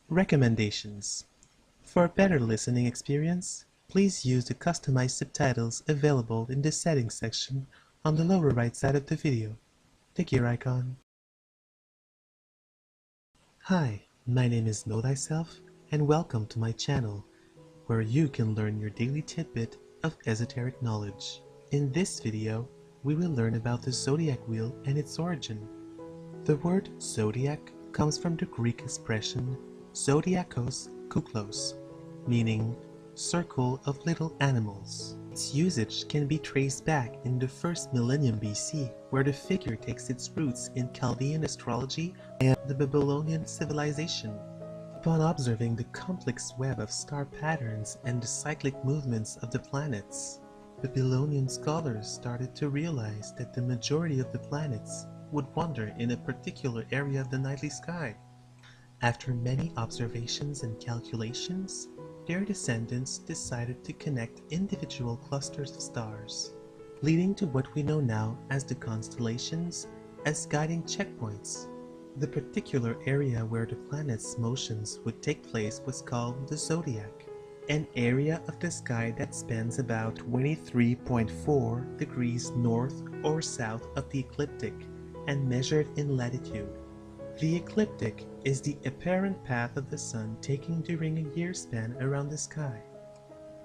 Recommendations. For a better listening experience, please use the customized subtitles available in the settings section on the lower right side of the video. The gear icon. Hi, my name is Know Thyself, and welcome to my channel, where you can learn your daily tidbit of esoteric knowledge. In this video, we will learn about the zodiac wheel and its origin. The word zodiac comes from the Greek expression zodiakos kuklos, meaning circle of little animals. Its usage can be traced back in the first millennium BC, where the figure takes its roots in Chaldean astrology and the Babylonian civilization. Upon observing the complex web of star patterns and the cyclic movements of the planets, Babylonian scholars started to realize that the majority of the planets would wander in a particular area of the nightly sky. After many observations and calculations, their descendants decided to connect individual clusters of stars, leading to what we know now as the constellations as guiding checkpoints. The particular area where the planet's motions would take place was called the Zodiac, an area of the sky that spans about 23.4 degrees north or south of the ecliptic and measured in latitude. The ecliptic is the apparent path of the sun taking during a year span around the sky.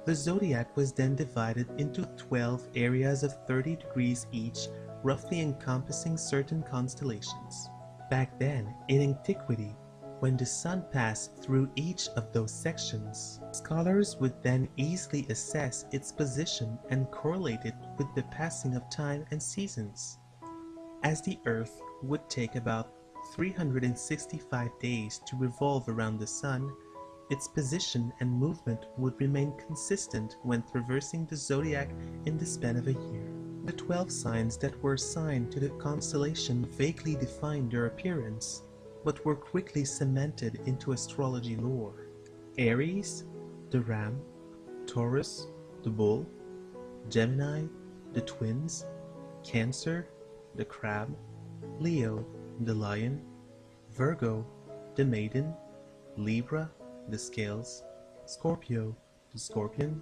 The zodiac was then divided into 12 areas of 30 degrees each, roughly encompassing certain constellations. Back then, in antiquity, when the sun passed through each of those sections, scholars would then easily assess its position and correlate it with the passing of time and seasons. As the Earth would take about 365 days to revolve around the sun, its position and movement would remain consistent when traversing the zodiac in the span of a year. The 12 signs that were assigned to the constellation vaguely defined their appearance, but were quickly cemented into astrology lore. Aries, the ram; Taurus, the bull; Gemini, the twins; Cancer, the crab; Leo, the lion; Virgo, the maiden; Libra, the scales; Scorpio, the scorpion;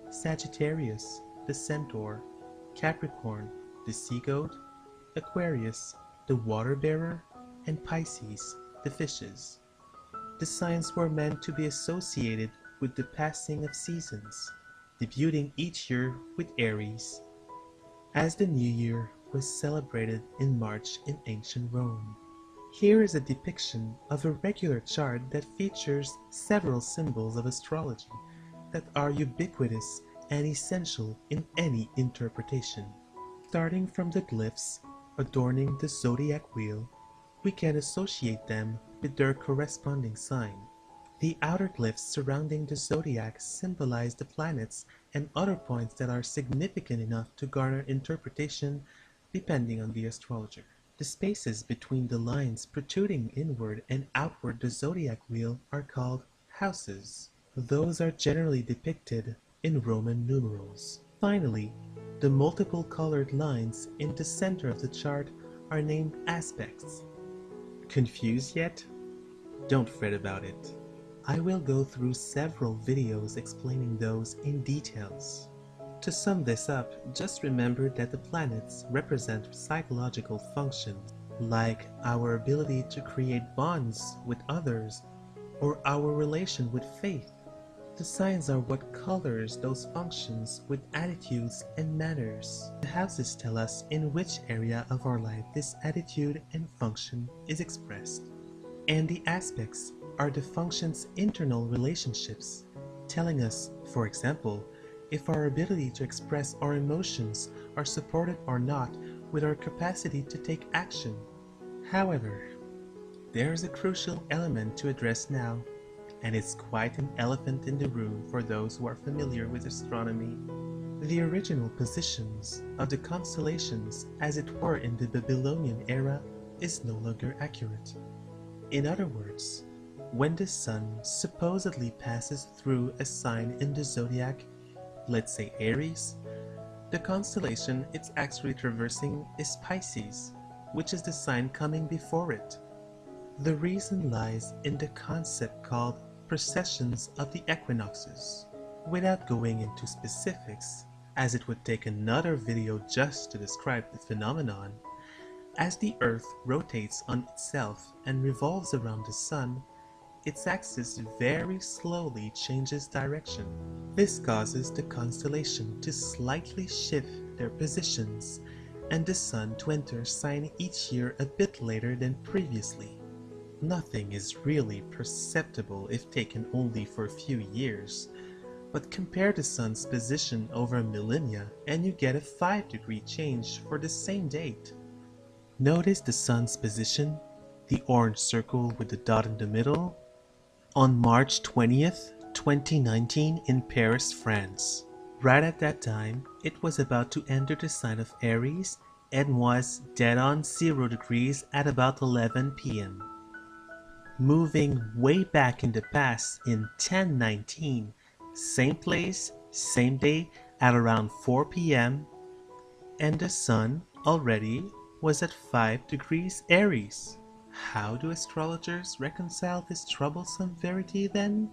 Sagittarius, the centaur; Capricorn, the sea goat; Aquarius, the water bearer; and Pisces, the fishes. The signs were meant to be associated with the passing of seasons, debuting each year with Aries, as the new year was celebrated in March in ancient Rome. Here is a depiction of a regular chart that features several symbols of astrology that are ubiquitous and essential in any interpretation. Starting from the glyphs adorning the zodiac wheel, we can associate them with their corresponding sign. The outer glyphs surrounding the zodiac symbolize the planets and other points that are significant enough to garner interpretation depending on the astrologer. The spaces between the lines protruding inward and outward the zodiac wheel are called houses. Those are generally depicted in Roman numerals. Finally, the multiple colored lines in the center of the chart are named aspects. Confused yet? Don't fret about it. I will go through several videos explaining those in details. To sum this up, just remember that the planets represent psychological functions, like our ability to create bonds with others or our relation with faith. The signs are what colors those functions with attitudes and manners. The houses tell us in which area of our life this attitude and function is expressed. And the aspects are the function's internal relationships, telling us, for example, if our ability to express our emotions are supported or not with our capacity to take action. However, there is a crucial element to address now, and it's quite an elephant in the room for those who are familiar with astronomy. The original positions of the constellations, as it were in the Babylonian era, is no longer accurate. In other words, when the sun supposedly passes through a sign in the zodiac, let's say Aries, the constellation it's actually traversing is Pisces, which is the sign coming before it. The reason lies in the concept called precessions of the equinoxes. Without going into specifics, as it would take another video just to describe the phenomenon, as the Earth rotates on itself and revolves around the Sun, its axis very slowly changes direction. This causes the constellation to slightly shift their positions and the Sun to enter sign each year a bit later than previously. Nothing is really perceptible if taken only for a few years, but compare the Sun's position over millennia and you get a 5-degree change for the same date. Notice the Sun's position, the orange circle with the dot in the middle, on March 20th, 2019 in Paris, France. Right at that time, it was about to enter the sign of Aries and was dead on 0 degrees at about 11 p.m. Moving way back in the past in 1019, same place, same day at around 4 p.m. and the Sun already was at 5 degrees Aries. How do astrologers reconcile this troublesome verity then?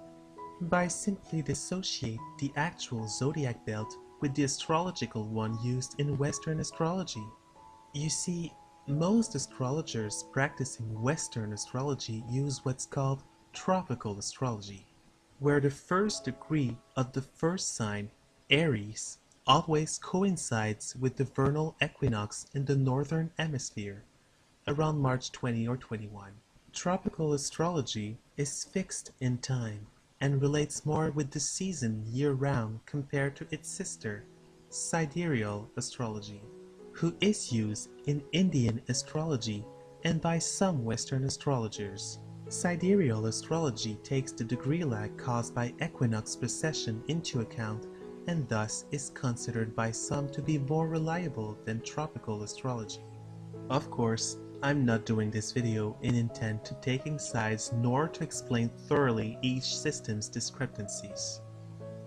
By simply dissociate the actual zodiac belt with the astrological one used in Western astrology. You see, most astrologers practicing Western astrology use what's called tropical astrology, where the first degree of the first sign, Aries, always coincides with the vernal equinox in the northern hemisphere, around March 20 or 21. Tropical astrology is fixed in time and relates more with the season year-round compared to its sister, sidereal astrology, who is used in Indian astrology and by some Western astrologers. Sidereal astrology takes the degree lag caused by equinox precession into account and thus is considered by some to be more reliable than tropical astrology. Of course, I'm not doing this video in intent to taking sides nor to explain thoroughly each system's discrepancies.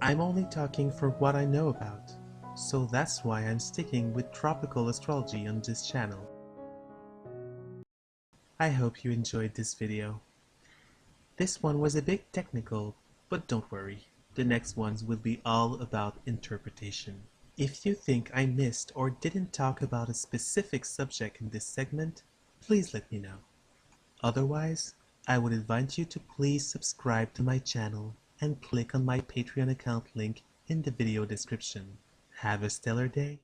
I'm only talking for what I know about, so that's why I'm sticking with tropical astrology on this channel. I hope you enjoyed this video. This one was a bit technical, but don't worry, the next ones will be all about interpretation. If you think I missed or didn't talk about a specific subject in this segment, please let me know. Otherwise, I would invite you to please subscribe to my channel and click on my Patreon account link in the video description. Have a stellar day.